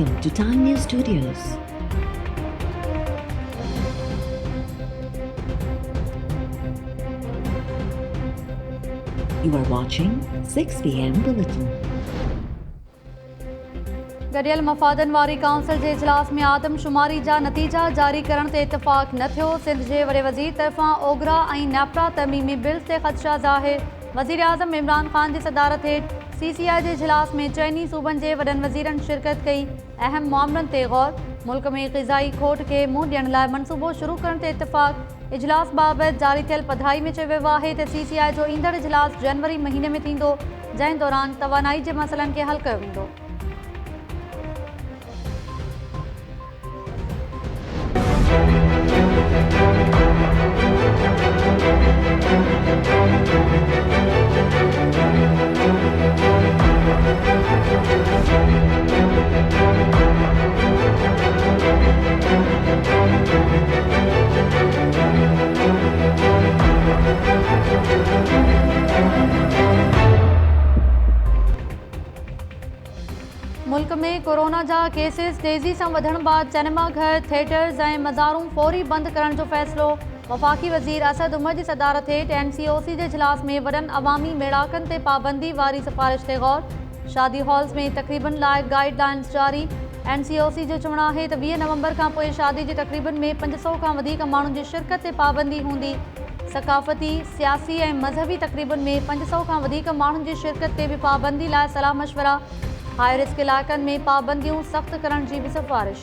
Welcome to Time News Studios. You are watching 6 p.m. Bulletin. गडियल मफ़ादन वारी council के इजलास में आदमशुमारी जा नतीजा जारी करण ते इतफ़ाक़ न थियो। सिंध के वॾे वज़ीर तरफ़ां ओगरा ऐं नेपरा तमीमी बिल्स ते ख़दशा ज़ाहिर। वज़ीर आज़म इमरान ख़ान की सदारत हेठि CCI के इजलास में चइनी सूबनि के वॾनि वज़ीरनि शिरकत कई। अहम मामलनि ते गौर। मुल्क में ग़िज़ाई खोट के मुंहुं ॾियण लाइ मनसूबो शुरू करण ते इतफ़ाक़। इजलास बाबति जारी थियल पधाई में चयो वियो आहे त CCI जो ईंदड़ इजलास जनवरी महीने में थींदो, जंहिं दौरान तवानाई के मसइलनि खे हल कयो वेंदो। मुल्क में कोरोना जा केसिस तेज़ी से वधण बाद सिनेमा घर, थिएटर्स और मज़ारूं फौरी बंद करण जो फ़ैसिलो। वफ़ाक़ी वज़ीर असद उमर की सदारत हेठि NCOC के इजलास में वॾनि अवामी मेड़ाकनि ते पाबंदी वारी सिफ़ारिश ते गौर। शादी हॉल्स में तक़रीबन लाइ गाइडलाइंस जारी। NCOC जो चवणु आहे त 20 नवंबर खां पोइ शादी जी तक़रीबन में 500 खां वधीक माण्हुनि जी शिरकत ते पाबंदी हूंदी। सक़ाफ़ती, सियासी ऐं मज़हबी तक़रीबन में 500 खां वधीक माण्हुनि जी शिरकत ते बि पाबंदी लाइ सलाह मशवरा। हाई रिस्क इलाक़नि में पाबंदियूं सख़्त करण जी भी सिफ़ारिश।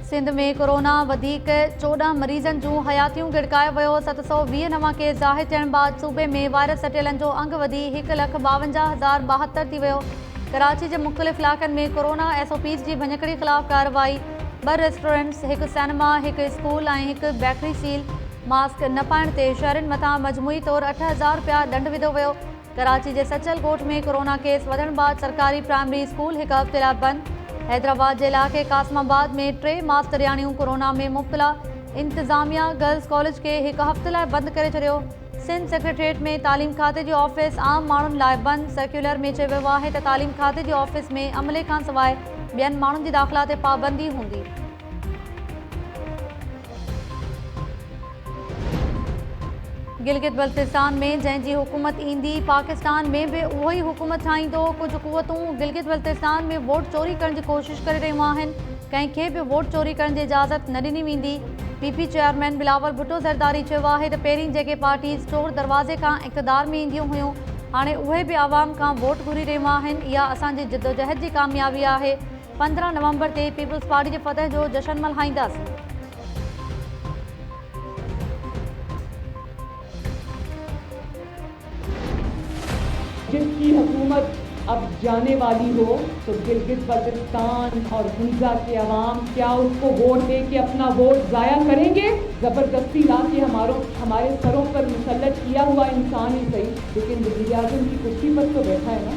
सिंध में कोरोना वधीक 14 मरीज़नि जूं हयातियूं गिड़कायो वियो। 720 नवां केस ज़ाहिर थियण बाद सूबे में वायरस सटियलनि जो अंग वधी 1,52,072 थी वियो। कराची के मुख़्तलिफ़ इलाक़नि में कोरोना SOPs की भञकड़ी ख़िलाफ़ कार्रवाई। 2 रेस्टोरेंट्स, 1 सिनेमा, 1 स्कूल और 1 बेकरी सील। मास्क न पाइण ते शहरनि मथां मजमूई तौर 8,000 रुपया दंड विधो वियो। कराची के सचल ॻोठ में कोरोना केस वधण बाद सरकारी प्राइमरी स्कूल 1 हफ़्ते लाइ बंद। हैदराबाद के इलाक़े कासमाबाद में 3 मास्तरियाणियूं कोरोना में मुब्तला। इंतज़ामिया गर्ल्स कॉलेज के 1 हफ़्ते लाइ बंद करे छॾियो। सिंध सेक्रेटरीट में तालीम खाते जो ऑफिस आम माण्हुनि लाइ बंद। सर्कुलर में चयो वियो आहे त तालीम खाते जे ऑफिस में अमले खां सवाइ ॿियनि माण्हुनि जी दाख़िला ते पाबंदी हूंदी। गिलगित बल्तिस्तान में जंहिंजी हुकूमत ईंदी, पाकिस्तान में भी उहो ई हुकूमत ठाहींदो। कुछ क़ुवतूं गिलगित बल्तिस्तान में वोट चोरी करण की कोशिश करे रहियूं आहिनि। कंहिंखे भी वोट चोरी करण की इजाज़त न ॾिनी वेंदी। PP चेयरमैन बिलावल भुट्टो ज़रदारी चयो आहे त पहिरीं जेके पार्टीज़ चोर दरवाज़े खां इक़्तिदार में ईंदियूं हुयूं, हाणे उहे भी आवाम खां वोट घुरी रहियूं आहिनि। इहा असांजी जिदोजहद जी कामयाबी आहे। 15 नवंबर ते पीपल्स पार्टी जे फतह जो जश्न मल्हाईंदासीं। जिसकी हुकूमत अब जाने वाली हो तो गिलगित बल्तिस्तान और हुंजा के अवाम क्या उसको वोट दे के अपना वोट ज़ाया करेंगे? ज़बरदस्ती ला के हमारे सरों पर मुसल्लत किया हुआ इंसान ही सही, लेकिन वज़ीर आज़म की कुर्सी पर तो बैठा है ना।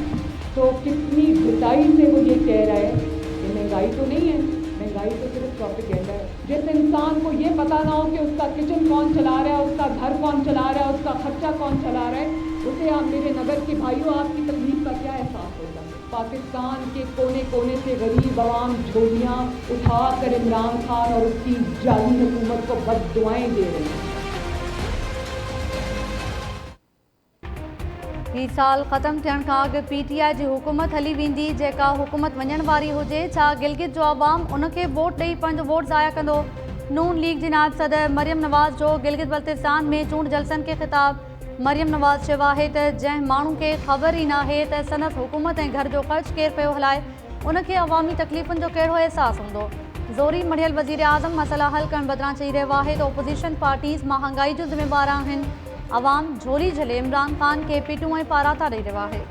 तो कितनी घुटाई से वो ये कह रहा है कि महंगाई तो नहीं है, महंगाई तो सिर्फ प्रोपेगेंडा है। जिस इंसान को ये पता ना हो कि उसका किचन कौन चला रहा है, उसका घर कौन चला रहा है, उसका खर्चा कौन चला रहा है, उसे आप मेरे नगर के भाइयों आपकी तकलीफ का क्या एहसास होगा? पाकिस्तान के कोने कोने से गरीब आवाम झोलियाँ उठा कर इमरान खान और उसकी जाली हुकूमत को बद्दुआएं दे रहे हैं। ही साल ख़त्म थियण खां अॻु PTI जी हुकूमत हली वेंदी। जेका हुकूमत वञण वारी हुजे, छा गिलगित जो अवाम उनखे वोट ॾेई पंहिंजो वोट ज़ाया कंदो? नून लीग जी नायब सदर मरियम नवाज़ जो गिलगित बल्तिस्तान में चूंड जलसनि के ख़िताब। मरियम नवाज़ चयो आहे त जंहिं माण्हू खे ख़बर ई नाहे त संदसि हुकूमत ऐं घर जो ख़र्च केरु पियो हलाए, उनखे अवामी तकलीफ़ुनि जो कहिड़ो अहसासु हूंदो। ज़ोरी मढ़ियल वज़ीर आज़म मसइला हल करण बदिरां चई रहियो आहे त ओपोज़िशन पार्टीज़ महांगाई जो ज़िम्मेवार आहिनि। अवाम झोली झले इमरान ख़ान के पीटूं ऐं पाराता ॾेई रहियो आहे।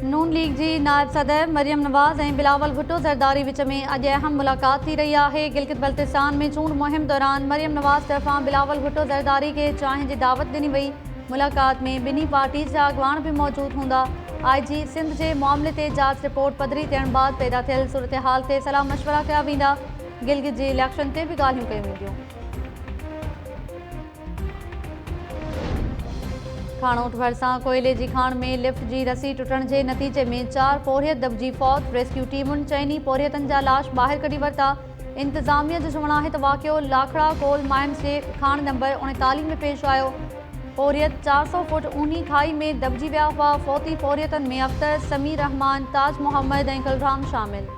नून लीग जी नायब सदर मरियम नवाज़ ऐं बिलावल भुट्टो ज़रदारी विच में अॼु अहम मुलाक़ात थी रही आहे। गिलगित बल्तिस्तान में चूंड मुहिम दौरान मरियम नवाज़ तरफ़ां बिलावल भुट्टो ज़रदारी के चांहि जी दावत ॾिनी वई। मुलाक़ात में ॿिन्ही पार्टीज़ जा अॻवान भी मौजूद हूंदा। IG सिंध के मामले ते जांच रिपोर्ट पधरी थियण बाद पैदा थियल सूरत-हाल ते सलाह मशवरा कया वेंदा। गिलगित जे इलेक्शन ते भी ॻाल्हियूं कयूं वेंदियूं। खाणोट भरिसां कोयले जी खाण में लिफ्ट जी रसी टुटण जे नतीजे में 4 पोरियत दॿिजी फौत। रेस्क्यू टीमुनि चइनी पोरियतनि जा लाश ॿाहिरि कढी वरिता। इंतज़ामिया जो चवणु आहे त वाक़ियो लाखड़ा कोल माइंस जे खाण नंबर 39 में पेश आयो। पोरियत 400 फुट ऊनी खाई में दॿिजी विया हुआ। फौती पोरियतनि में अख्तर, समीर रहमान, ताज मोहम्मद ऐं कुलराम शामिल।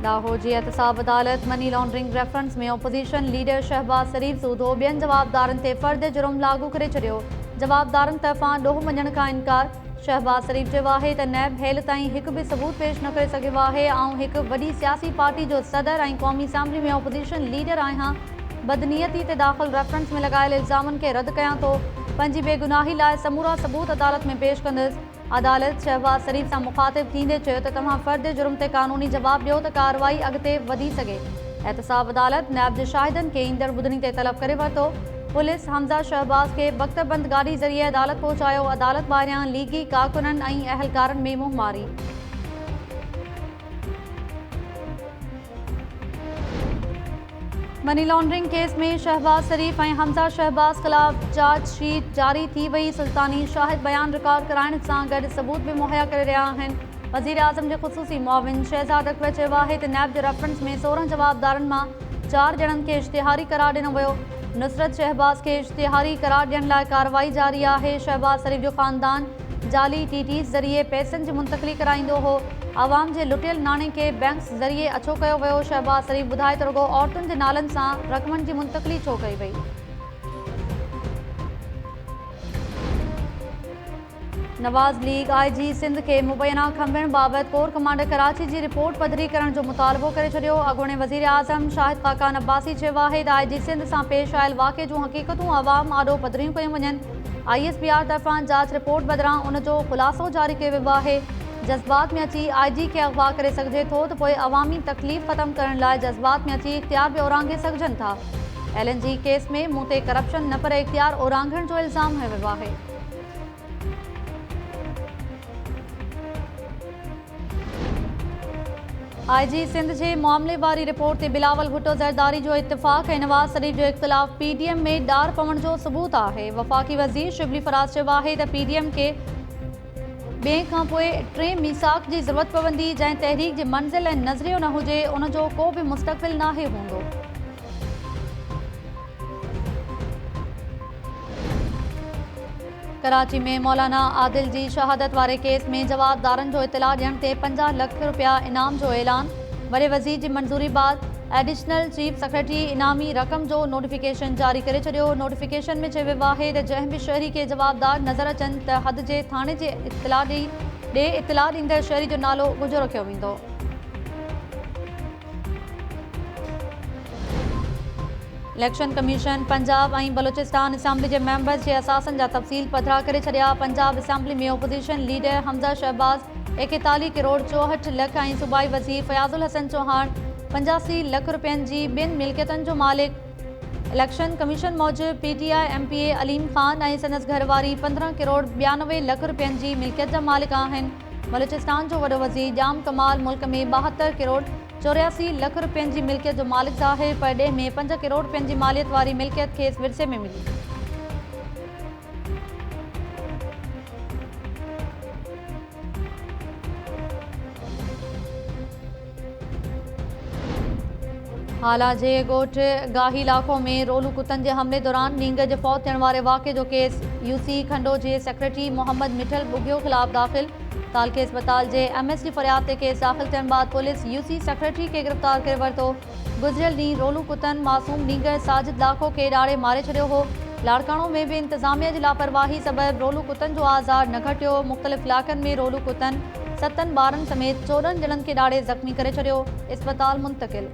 लाहौर जी एहतसाब अदालत मनी लॉन्ड्रिंग रेफरेंस में ओपोजिशन लीडर शहबाज शरीफ सूदो ॿियनि जवाबदारनि ते फ़र्द जुर्म लागू करे छॾियो। जवाबदारनि तरफ़ां ॾोह मञण खां इनकार। शहबाज शरीफ चयो आहे त नैब हेल ताईं हिकु बि सबूत पेश न करे सघियो आहे। ऐं हिकु वॾी सियासी पार्टी जो सदर ऐं क़ौमी असैम्बली में ओपोजिशन लीडर आहियां। बदनीयती ते दाख़िल रेफरेंस में लॻायल इल्ज़ामनि खे रद्द कयां थो। पंहिंजी बेगुनाही लाइ समूरा सबूत अदालत में पेश कंदुसि। अदालत शहबाज शरीफ सां मुखातिब थींदे चयो त तव्हां फ़र्द जुर्म ते क़ानूनी जवाब ॾियो त कार्रवाई अॻिते वधी सघे। एहतसाब अदालत नैब जे शाहिदनि खे ईंदड़ ॿुधणी ते तलब करे वरितो। पुलिस हमज़ा शहबाज खे बख़्तबंद गाॾी ज़रिए अदालत पहुचायो। अदालत ॿाहिरियां लीगी कारकुननि ऐं अहलकारनि में मुंहमारी। मनी लॉन्ड्रिंग केस में शहबाज शरीफ ऐं हमज़ा शहबाज ख़िलाफ़ चार्जशीट जारी थी वई। सुल्तानी शाहिद बयान रिकॉर्ड कराइण सां गॾु सबूत बि मुहैया करे रहिया आहिनि। वज़ीर आज़म जे ख़ुसूसी मुआविन शहज़ाद अकबर चयो आहे त नैब जे रेफरेंस में 16 जवाबदारनि मां 4 ॼणनि खे इश्तिहारी करार ॾिनो वियो। नुसरत शहबाज खे इश्तिहारी करार ॾियण लाइ कार्रवाई जारी आहे। शहबाज शरीफ जो ख़ानदान जाली टीटीज़ ज़रिए पैसनि जी मुंतक़िली कराईंदो हो। आवाम जे लुटियल नाणे खे बैंक्स ज़रिए अछो कयो वियो। शहबाज शरीफ ॿुधाए त रुॻो औरतुनि जे नालनि सां रक़मनि जी मुंतक़िली छो कई वई। नवाज़ लीग IG सिंध खे मुबैना खंभिण बाबति कोर कमांडर कराची जी रिपोर्ट पधरी करण जो मुतालबो करे छॾियो। अॻूणे वज़ीर आज़म शाहिद खाकान अब्बासी चयो आहे त IG सिंध सां पेश आयल वाक़े जूं हक़ीक़तूं आवाम आॾो पधरियूं कयूं वञनि। ISPR तरफ़ां जांच रिपोर्ट बदिरां उन जो ख़ुलासो जारी कयो वियो आहे। जज़्बात में अची IG खे अगवा करे सघिजे थो त पोइ अवामी तकलीफ़ ख़तमु करण लाइ जज़्बात में अची इख़्तियार बि ओरांगे सघजनि था। LNG केस में मूं ते करप्शन न पर इख़्तियार ओरांघण जो इल्ज़ाम हयो वियो आहे। IG सिंध जे मामले वारी रिपोर्ट ते बिलावल भुट्टो ज़रदारी जो इत्तिफ़ाक़ ऐं नवाज़ शरीफ जो इख़्तिलाफ़ PDM में ॾार पवण जो सबूत आहे। वफ़ाक़ी वज़ीर शिबली फराज़ चयो आहे त PDM खे ॿिए खां पोइ 3 मीसाक जी ज़रूरत पवंदी जंहिं तहरीक जी मंज़िल ऐं नज़रियो न हुजे उन जो को बि मुस्तक़बिल नाहे हूंदो। कराची में मौलाना आदिल जी शहादत वारे केस में जवाबदारनि जो इतला ॾियण ते 50 लख रुपया इनाम जो ऐलान। वॾे वज़ीर जी मंज़ूरी बाद एडिशनल चीफ सेक्रेटरी इनामी रक़म जो नोटिफिकेशन जारी करे छॾियो। नोटिफिकेशन में चयो वियो आहे त जंहिं बि शहरी खे जवाबदार नज़र अचनि त हद जे थाणे जे इतला ॾींदड़ शहरी जो नालो गुजो रखियो वेंदो। इलेक्शन कमीशन पंजाब ऐं बलोचिस्तान असैम्बली जे मेंबर्स जे असासनि जा तफ़सील पधिरा करे छॾिया। पंजाब असैम्बली में ओपोजिशन लीडर हमज़ा शहबाज 41 करोड़ 64 लख ऐं सूबाई वज़ीर फयाज़ुल हसन चौहान 85 लख रुपयनि जी ॿिनि मिल्कियतुनि जो मालिक। इलेक्शन कमीशन मूजिबि PTI MPA अलीम ख़ान ऐं संदसि घरवारी 15 करोड़ 92 लख रुपयनि जी मिल्कियत जा मालिक आहिनि। बलोचिस्तान जो वॾो वज़ीर जाम कमाल मुल्क में 72 करोड़ 84 लख रुपयनि जी मिल्कियत जो मालिक ज़ाहिर परॾे में 5 करोड़ रुपयनि जी मालियत वारी मिल्कियत खेसि विरसे में मिली। हाला जे ॻोठ गाही इलाक़ो में रोलू कुतनि जे हमले दौरान नींग जे फौत थियण वारे वाक़े जो केस UC खंडो जे सेक्रेटरी मोहम्मद मिठल बुगियो ख़िलाफ़ दाख़िल। तालके अस्पताल जे MSD फरियाद ते केस दाख़िल थियण बाद पुलिस UC सेक्रेटरी खे गिरफ़्तार करे वरितो। गुज़िरियल ॾींहुं रोलू कुतनि मासूम नींगर साजिद लाखो खे ॾाढ़े मारे छॾियो हो। लाड़काणो में बि इंतज़ामिया जी लापरवाही सबबि रोलू कुतनि जो आज़ार न घटियो। मुख़्तलिफ़ इलाक़नि में रोलू कुतनि 7 ॿारनि समेत 14 ॼणनि खे ॾाढ़े ज़ख़्मी करे छॾियो। अस्पताल मुंतक़िल।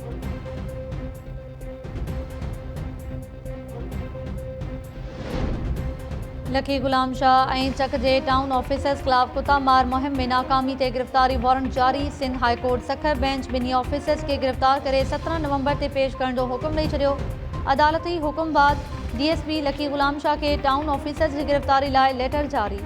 लकी गुलाम शाह ऐं चक जे टाउन ऑफिसर्स ख़िलाफ़ कुतामार मुहिम में नाकामी ते गिरफ़्तारी वारंट जारी। Sindh high court Sukkur bench ॿिन्ही ऑफिसर्स खे गिरफ़्तार करे 17 नवंबर ते पेश करण जो हुकुम ॾेई छॾियो। अदालती हुकुम बाद DSP लकी गुलाम शाह खे टाउन ऑफिसर्स जी गिरफ़्तारी लाइ लेटर जारी।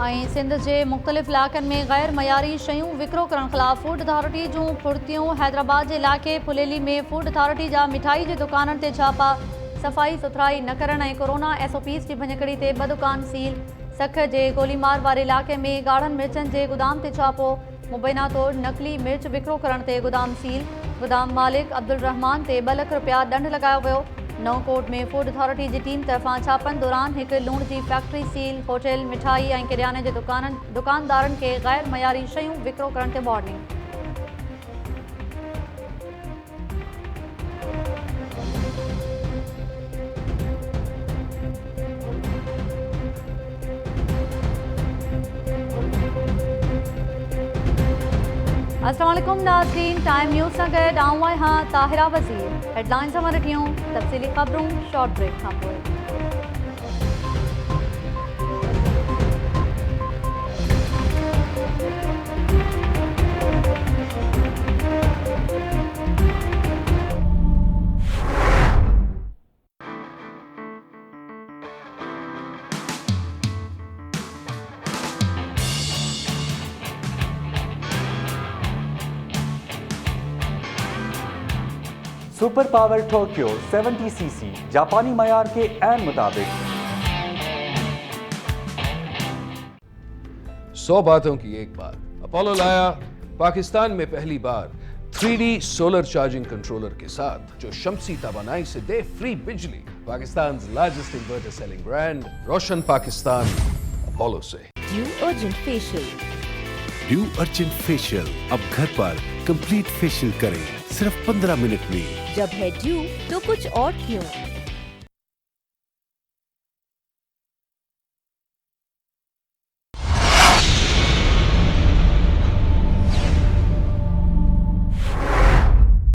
ऐं सिंध जे मुख़्तलिफ़ इलाइक़नि में गैर मयारी शयूं विकिरो करण ख़िलाफ़ फूड अथॉरिटी जूं फुर्तियूं। हैदराबाद जे इलाइक़े फुलेली में फूड अथॉरिटी जा मिठाई जे दुकाननि ते छापा। सफ़ाई सुथराई न करण ऐं कोरोना SOPs जी भञकड़ी ते 2 दुकान सील। सख जे गोलीमार वारे इलाइक़े में ॻाढ़नि मिर्चनि जे गोदाम ते छापो। मुबैना तौरु नकली मिर्च विकिरो करण ते गोदाम सील। गोदाम मालिक अब्दुल रहमान ते 2 लख रुपया ॾंढ लॻायो वियो। नवकोट में फूड अथॉरिटी जी टीम तरफ़ां छापनि दौरान हिकु लूण जी फैक्ट्री सील। होटल मिठाई ऐं किरयाने जे दुकानदारनि खे गैर मयारी शयूं विकिरो करण ते वार्निंग। अस्सलाम वालेकुम नाज़रीन, टाइम न्यूज़ सां गॾु आऊं आहियां ताहिरा वज़ीर। हेडलाइंस सां वठियूं तफ़सीली ख़बरूं शॉर्ट ब्रेक खां पोइ। सुपर पावर टोक्यो 70cc जापानी मयार के ऐन मुताबिक। 100 बातों की एक बात, अपोलो लाया पाकिस्तान में पहली बार 3D सोलर चार्जिंग कंट्रोलर के साथ जो शमसी तवानाई से दे फ्री बिजली। Pakistan largest inverter selling brand रोशन पाकिस्तान अपोलो से। Due Urgent Facial. Due urgent facial अब घर पर कंप्लीट फेशियल करें सिर्फ 15 मिनट में। जब है ड्यू तो कुछ और क्यों?